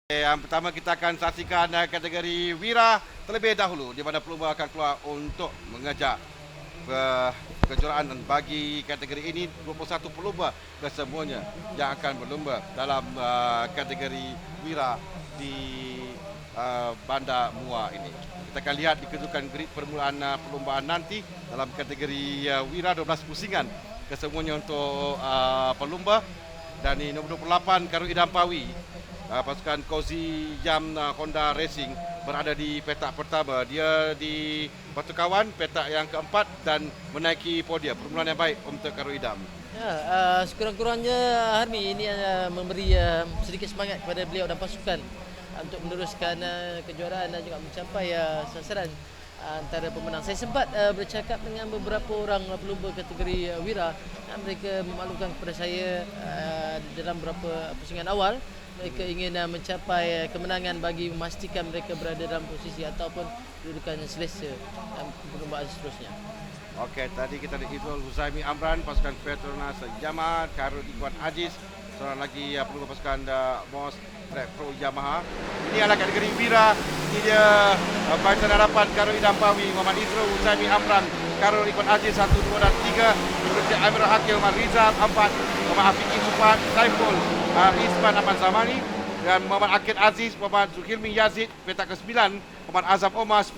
Yang pertama kita akan saksikan kategori Wira terlebih dahulu di mana pelumba akan keluar untuk mengejak kejuaraan bagi kategori ini 21 pelumba kesemuanya yang akan berlumba dalam kategori Wira di Bandar Muar ini. Kita akan lihat dikejukan grid permulaan perlumbaan nanti dalam kategori Wira 12 pusingan kesemuanya untuk pelumba. Dan ini nombor 28 Karul Idam Pawi, pasukan Kozi Yam Honda Racing berada di petak pertama. Dia di Batu Kawan petak yang keempat dan menaiki podium. Permulaan yang baik untuk Karul Idam. Ya, sekurang-kurangnya Harmi ini memberi sedikit semangat kepada beliau dan pasukan untuk meneruskan kejuaraan dan juga mencapai sasaran antara pemenang. Saya sempat bercakap dengan beberapa orang pelumba kategori Wira. Mereka memaklumkan kepada saya dalam beberapa pusingan awal mereka ingin mencapai kemenangan bagi memastikan mereka berada dalam posisi ataupun kedudukan selesa dalam perlombaan seterusnya. Okey, tadi kita ada Izul Huzaimi Amran, pasukan Petronas Yamaha, Karul Ikhwan Aziz, seorang lagi pelumba pasukan MOS Track Pro Yamaha. Ini adalah kategori Wira. Ini dia Barisan Harapan Karul Idam Pawi, Muhammad Izul Huzaimi Amran, Karul Ikhwan Aziz 1, 2 dan 3. Berikutnya Amirul Hakim, Muhammad Rizal 4, Muhammad Afiqi Sufan, Saiful Isman Ahmad Zamani dan Muhammad Akid Aziz, Muhammad Zulkifli Yazid petak ke-9, Muhammad Azam Omar 10,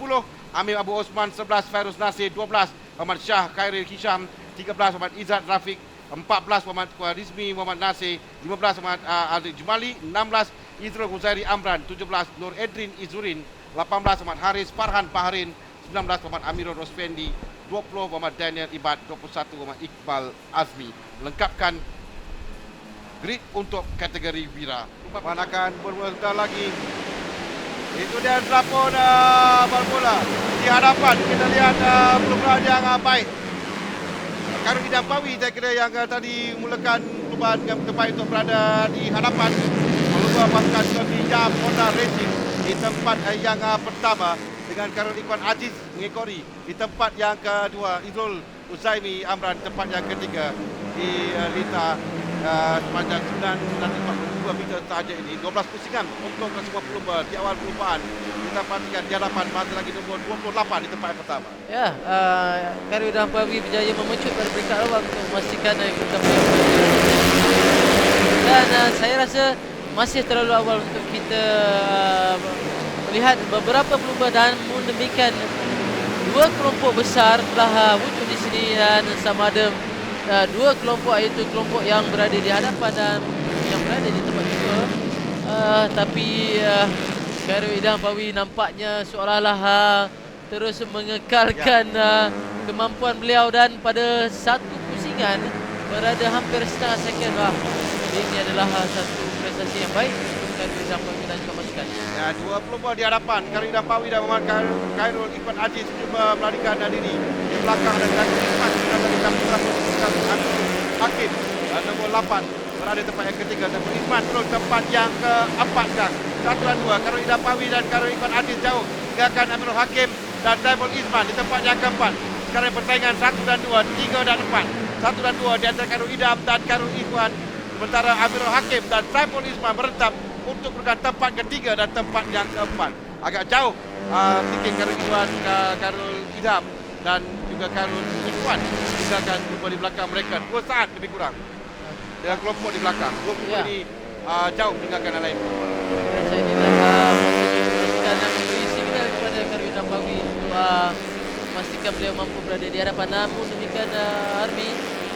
Amir Abu Osman 11, Fairuz Nasir 12, Muhammad Shah Khairil Hisham 13, Muhammad Izzat Rafiq 14, Muhammad Rizmi Muhammad Nasir 15, Muhammad Aziz Jumali 16, Izrul Huzairi Amran 17, Nur Edrin Izurin 18, Muhammad Haris Farhan Bahrin 19, Muhammad Amirul Rospendi 20, Muhammad Daniel Ibad 21, Muhammad Iqbal Azmi melengkapkan grid untuk kategori Wira. Manakan bermula lagi. Itu dia pelapon bermula di hadapan. Kita lihat perlumbaan yang baik. Karul Idam Pawi saya kira yang tadi mulakan perlumbaan yang terbaik untuk berada di hadapan. Pelumba pasukan Kozi Yam Honda Racing di tempat yang pertama dengan Karul Ikhwan Aziz mengikori. Di tempat yang kedua Izul Huzaimi Amran, tempat yang ketiga di Lita sepanjang 942 meter sahaja ini. 12 pusingan untuk semua pelumba di awal perlumbaan. Kita perhatikan di hadapan masih lagi nombor 28 di tempat yang pertama. Ya, Karul Idam Pawi berjaya memecut pada peringkat awal untuk memastikan kedudukan dan saya rasa masih terlalu awal untuk kita melihat beberapa pelumba dan demikian dua kelompok besar telah wujud di sini dan sama ada dua kelompok iaitu kelompok yang berada di hadapan dan yang berada di tempat kedua. Tapi Karul Idam Pawi nampaknya seolah-olah terus mengekalkan kemampuan beliau dan pada satu pusingan berada hampir setengah second lah. Ini adalah satu prestasi yang baik untuk Karul Idam Pawi dan juga pasukan. Ya, dua pelumba di hadapan Karul Idam Pawi dan Muhammad Khairul Ikhwan Aziz cuba melarikan diri. Di belakang ada Karul Ikhwan sudah terdekat Hakim nombor 8 berada tempat yang ketiga. Nombor Ikhwan terus tempat yang keempat sekarang. 1 dan 2 Karul Idam Pawi dan Karul Ikhwan Aziz jauh tinggalkan Amirul Hakim dan Saiful Isman di tempat yang keempat. Sekarang persaingan 1 dan 2, 3 dan 4. 1 dan 2 di antara Karul Idam dan Karul Ikhwan. Sementara Amirul Hakim dan Saiful Isman berentab untuk merupakan tempat ketiga dan tempat yang keempat. Agak jauh sedikit Karul Ikhwan, Karul Idam dan juga Karul Ikhwan tinggalkan di belakang mereka 2 saat lebih kurang dengan kelompok di belakang. Kelompok ini jauh tinggalkan yang lain. Saya ini adalah dan memberi signal kepada Karul Idam Pawi untuk memastikan beliau mampu berada di hadapan. Namun demikian Army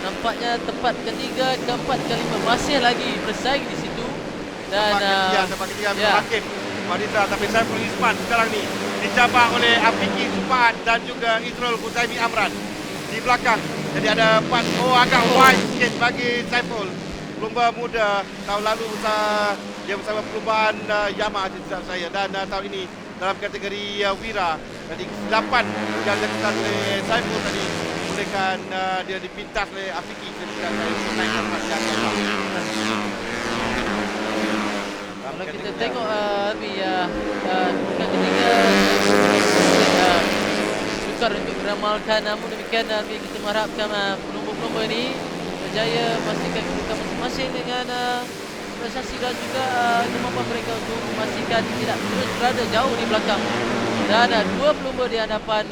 nampaknya tempat ketiga, keempat, kelima masih lagi bersaing di situ dan tempat ketiga Amirul Hakim wanita, tapi Saiful Isman sekarang ni dicabar oleh Afiqi Sufan dan juga Izrul Huzaimi Amran di belakang. Jadi ada 4 agak wide sikit bagi Saiful. Pelumba muda tahun lalu dia bersama perlumbaan Yamaha sejak saya dan tahun ini dalam kategori Wira. Jadi 8 yang dilakukan oleh Saiful tadi bolehkan dia dipintas oleh Afiqi ketika naik tempat yang kalau kita tengok ketika sukar untuk meramalkan, namun demikian kita mengharapkan pelumba-pelumba ini berjaya memastikan kedudukan masing-masing dengan prestasi dan juga kemampuan mereka untuk memastikan tidak terus berada jauh di belakang. Dan dua pelumba di hadapan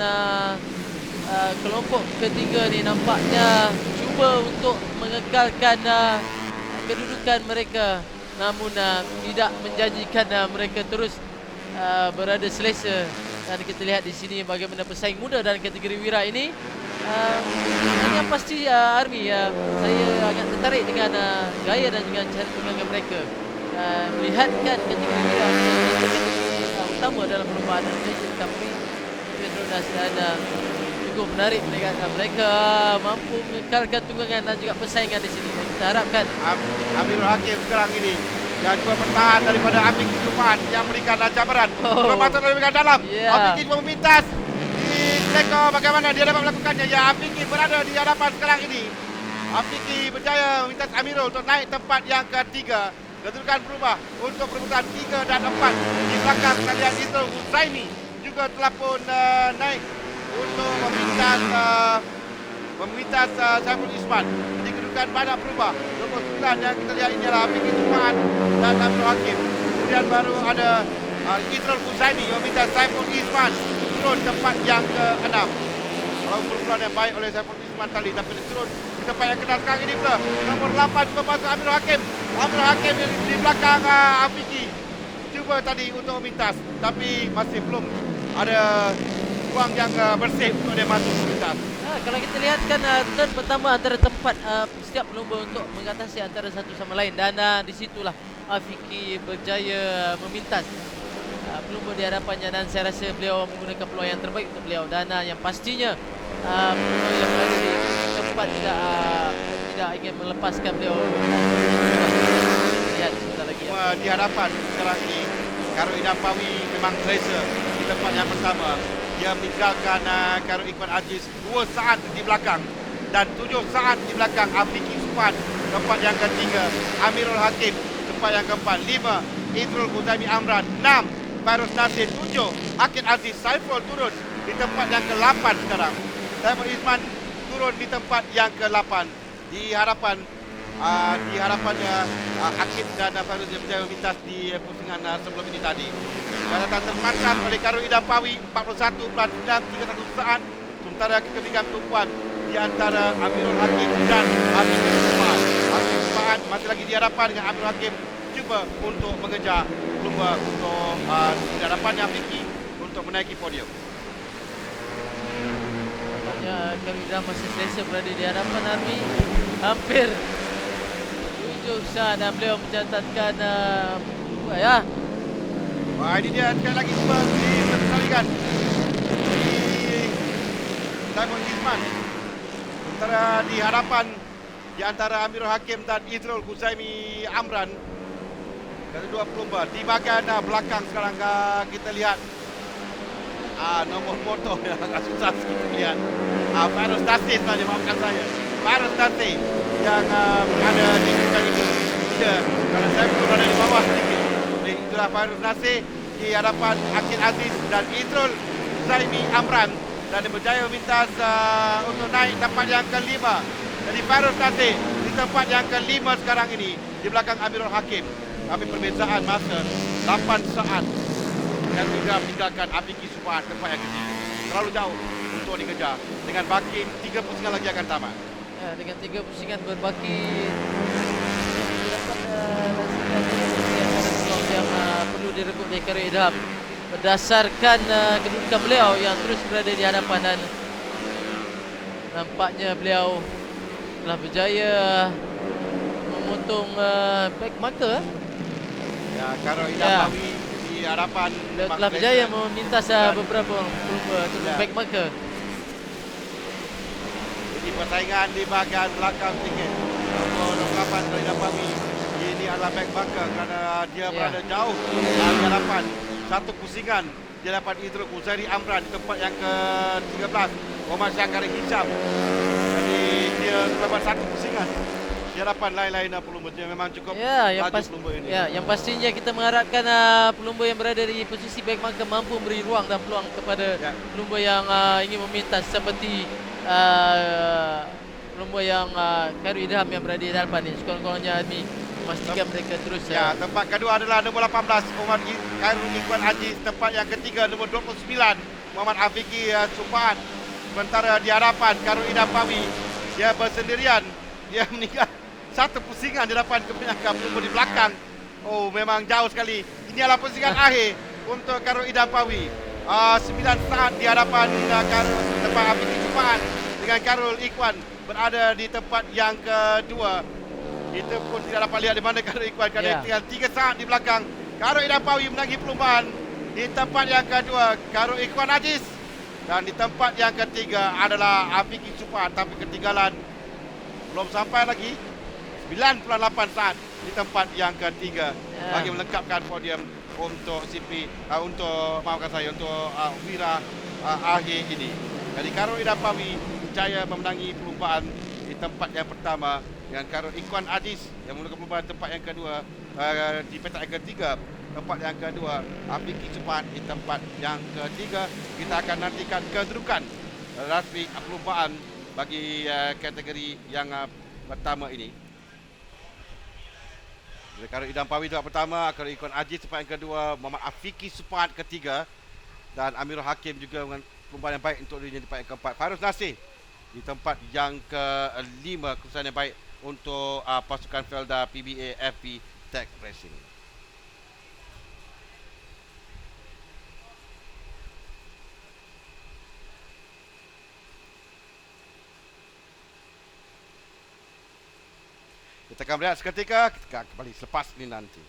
kelompok ketiga ni nampaknya cuba untuk mengekalkan kedudukan mereka, namun tidak menjanjikan mereka terus berada selesa. Dan kita lihat di sini bagaimana pesaing muda dalam kategori wira ini. Yang pasti Army, saya agak tertarik dengan gaya dan juga cara permainan mereka. Melihatkan kategori wira utama dalam perlombaan Asian Cup ini, Petronas, dan cukup menarik melihat mereka mampu mengekalkan tunggangan dan juga persaingan di sini. Kita harapkan Amirul Hakim sekarang ini dan cuba bertahan daripada Apik Jumat yang memberikan cabaran. Cuba masuk dari dalam. Apik cuba memintas. Leko bagaimana dia dapat melakukannya? Ya, Apik berada di hadapan sekarang ini. Apik berjaya memintas Amirul untuk naik tempat yang ketiga. Kedudukan berubah untuk perebutan 3 dan 4. Di belakang kita lihat itu Husaini juga telah pun naik untuk memintas Saiful Isman. Jadi kedudukan banyak berubah. Nombor 9 yang kita lihat ini adalah Apik Jumat dan Amirul Hakim. Kemudian baru ada Idrul Husaini memintas Saiful Isman turun tempat yang ke-6. Kalau perpuluhan yang baik oleh Saiful Isman tadi, tapi dia turun di tempat yang ke-6 sekarang ini pula. Nombor 8 juga masuk Amirul Hakim. Amirul Hakim di belakang Afiki cuba tadi untuk memintas, tapi masih belum ada ruang yang bersih untuk dia masuk memintas. Kalau kita lihat kan turn pertama antara tempat setiap pelumba untuk mengatasi antara satu sama lain, dan di situlah Afiki berjaya memintas pelumba di hadapannya, dan saya rasa beliau menggunakan peluang yang terbaik untuk beliau, dan yang pastinya pelumba yang berada di tempat tidak ingin melepaskan beliau. Lihat sebentar lagi di hadapan sekarang ini Khairul Idapawi memang selesa di tempat yang pertama. Dia meninggalkan Khairul Ikhwan Aziz 2 saat di belakang dan 7 saat di belakang Afiki Supan tempat yang ketiga. Amirul Hakim tempat yang keempat. 5 Idrul Huzaimi Amran. 6 Fairuz Nasir. 7 Akid Aziz. Saiful turun di tempat yang ke-8 sekarang. Saiful Isman turun di tempat yang ke-8 di harapannya Akid dan Fairuz yang berjaya memintas di pusingan sebelum ini tadi. Catatan terpangkat oleh Khairul Idapawi 41.931 saat. Sementara ketinggalan tumpuan di antara Amirul Hakim dan Afiki Jumat. Afiki Jumat masih lagi di hadapan dengan Amirul Hakim cuba untuk mengejar pelumba untuk di hadapannya Afiki untuk menaiki podium. Nampaknya Khairul Idam masih selesa berada di hadapan Army. Hampir 7 saat dan beliau mencatatkan ya. Wah, ini dia sekali lagi cuba dipertandingkan di Saiful Isman. Sementara di hadapan di antara Amirul Hakim dan Idrul Huzaimi Amran, kedua pelumba di bahagian belakang sekarang kita lihat nombor motor yang agak susah sikit lihat. Fairuz Nasir sebenarnya, maafkan saya. Fairuz Nasir yang berada di belakang itu. Ya, kalau saya berada di bawah sedikit. Itulah Fairuz Nasir di hadapan Akid Aziz dan Idrul Huzaimi Amran, dan dia berjaya memintas untuk naik tempat yang ke-5. Jadi Fairuz Nasir di tempat yang ke-5 sekarang ini di belakang Amirul Hakim. Tapi perbezaan masa 8 saat dan juga meninggalkan Afiki Supan tempat yang ketiga. Terlalu jauh untuk dikejar. Dengan baki 3 pusingan lagi akan tamat. Ya, dengan 3 pusingan berbaki yang perlu direbut oleh Khairul Idam berdasarkan kedudukan beliau yang terus berada di hadapan, dan nampaknya beliau telah berjaya memotong back marker. Ya, Khairul Idapawi di hadapan beliau telah berjaya memintas beberapa pelumba turun back marker. Ini persaingan di bahagian belakang sedikit. Nombor 8 Khairul Idapawi ini adalah back marker kerana dia berada jauh di hadapan. 1 pusingan di hadapan Idrul Huzaimi Amran di tempat yang ke-13. Muhammad Syakari Hisham. Jadi dia dapat 1 pusingan di hadapan lain-lain pelumba. Dia memang cukup laju pelumba ini. Ya, yang pastinya kita mengharapkan pelumba yang berada di posisi back marker mampu memberi ruang dan peluang kepada pelumba yang ingin memintas, seperti pelumba yang Khairul Idam yang berada di hadapan ini. Sekurang-kurangnya Army memastikan mereka terus Ya, tempat kedua adalah nombor 18 Khairul Ikhwan Aziz. Tempat yang ketiga nombor 29 Muhammad Afiqi Supaat. Sementara di hadapan Khairul Idham Pawi, dia bersendirian. Dia meninggal satu pusingan di hadapan kebanyakan pelumba di belakang. Oh, memang jauh sekali. Ini adalah pusingan akhir untuk Khairul Idham Pawi. 9 saat di hadapan tempat Afiqi Supaat dengan Khairul Ikhwan berada di tempat yang kedua. Kita pun tidak dapat lihat di mana Khairul Ikhwan kerana tinggal 3 saat di belakang. Khairul Idham Pawi menangi perlumbaan. Di tempat yang kedua Khairul Ikhwan Aziz. Dan di tempat yang ketiga adalah Afiqi Supaat. Tapi ketinggalan belum sampai lagi 98 saat di tempat yang ketiga. Bagi melengkapkan podium untuk CP untuk Wira akhir ini. Jadi Khairul Idham Pawi berjaya memenangi perlumbaan di tempat yang pertama dengan Khairul Ikhwan Aziz yang memenangkan perlumbaan tempat yang kedua. Di petak yang ketiga tempat yang kedua Afiqi Supaat di tempat yang ketiga. Kita akan nantikan kedudukan rasmi perlumbaan bagi kategori yang pertama ini. Khairul Idham Pawi tempat pertama, Khairul Ikhwan Aziz tempat yang kedua, Muhammad Afiqi Supaat ketiga, dan Amirul Hakim juga dengan perlumbaan yang baik untuk dirinya di tempat yang keempat. Fairuz Nasir di tempat yang kelima, keputusan yang baik untuk pasukan Felda PBA FP Tech Racing. Kita akan berehat seketika, kita akan kembali selepas ini nanti.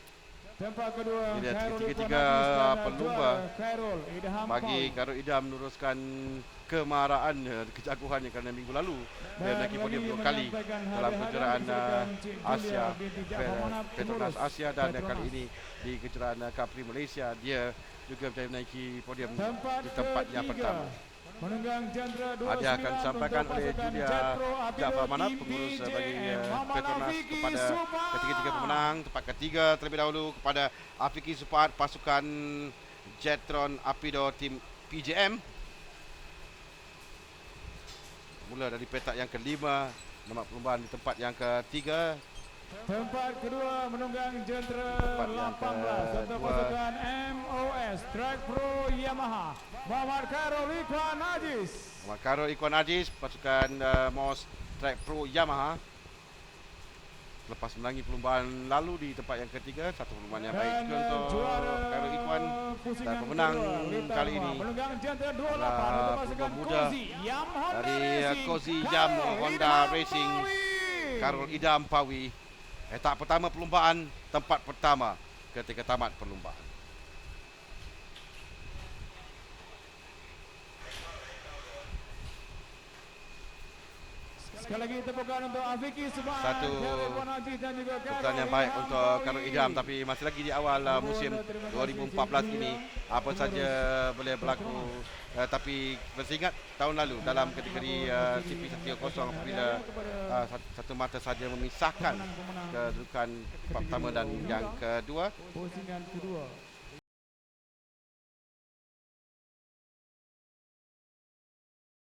Tempat kedua, Ini Khairul tiga Ikhwan Aziz pelumba Khairul Idham bagi Pawi. Khairul Idham meneruskan kemarahan kejaguhannya kerana minggu lalu dia menaiki podium 2 kali dalam kejuaraan Asia, Petronas Asia, dan kali ini di kejuaraan Capri Malaysia dia juga berjaya menaiki podium di tempat yang pertama. Menunggang jentera 29 Hadiah akan disampaikan untuk oleh pasukan Julia Jetro Jaafar Apido Manaf, Team pengurus bagi PJM, Muhammad Petronas, Afiqi kepada Supaat. ketiga-tiga pemenang. Tempat ketiga terlebih dahulu kepada Afiqi Supaat, pasukan Jetron Apido Team PJM. Mula dari petak yang kelima, nombor perlumbaan di tempat yang ketiga. Tempat kedua menunggang jentera Tempat yang 18 untuk kedua. pasukan MOS Track Pro Yamaha, Muhammad Khairul Ikhwan Aziz. Muhammad Khairul Ikhwan Aziz, pasukan MOS Track Pro Yamaha. Lepas menangi perlumbaan lalu di tempat yang ketiga, satu perlumbaan yang baik juga untuk Khairul Ikhwan. Dan pemenang kali ini menunggang jentera 28 adalah untuk pasukan pelumba muda Kozi Yam Honda dari Racing, Kozi Jam Honda Idham Racing, Pawi. Khairul Idham Pawi. Etap pertama perlumbaan, tempat pertama ketika tamat perlumbaan. Sekali lagi tepukan untuk Afiqi Supaat, Satu Khairul Ikhwan Aziz dan juga keputusan yang baik untuk Khairul Idham, tapi masih lagi di awal musim 2014 ini apa saja boleh berlaku. Tapi masih ingat tahun lalu dalam kategori CP130 apabila satu mata saja memisahkan kedudukan tempat pertama dan yang kedua. Pusingan kedua.